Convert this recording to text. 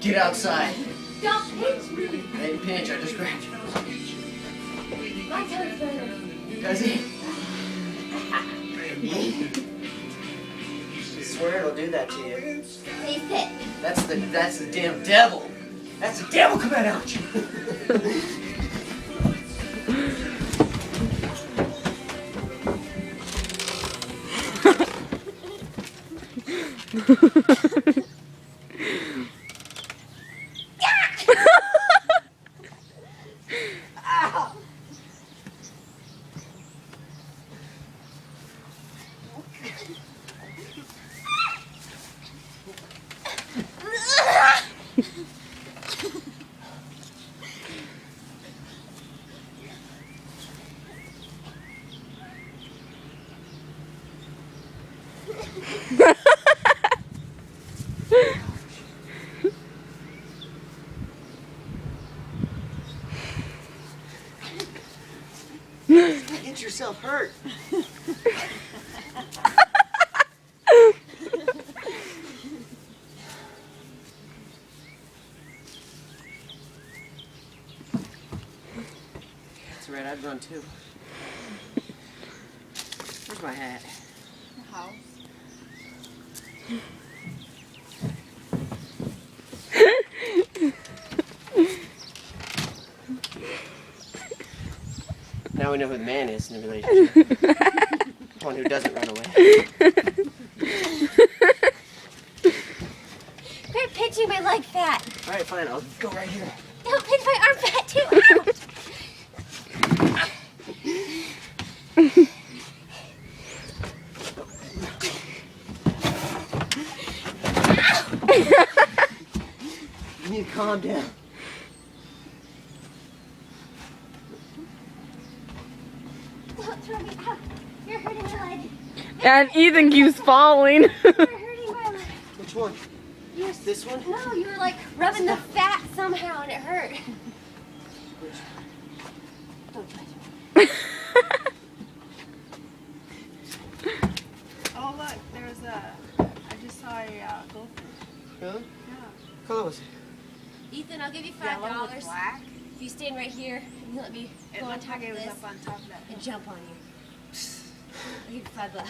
Get outside. Don't pinch me. I didn't pinch, I just grabbed you. My tongue's better. Does he? I swear it'll do that to you. Stay fit. That's the damn devil. That's the devil coming out you. Get yourself hurt. That's right, I'd run too. Where's my hat? The house. Now we know who the man is in the relationship. The one who doesn't run away. Quit pinching my leg fat. Alright, fine, I'll go right here. Don't pinch my arm fat too. You need to calm down. Don't throw me out. You're hurting my leg. And Ethan keeps falling. You're hurting my leg. Which one? This one? No, you were like rubbing the fat somehow and it hurt. Don't touch me. Oh look, there's a. I just saw a goldfish. Really? Yeah. What color was it? Ethan, I'll give you Yellow with $5 black. if you stand right here and you let me It go on looked top like it of was this up on top of that. and jump on you. I'll give you $5.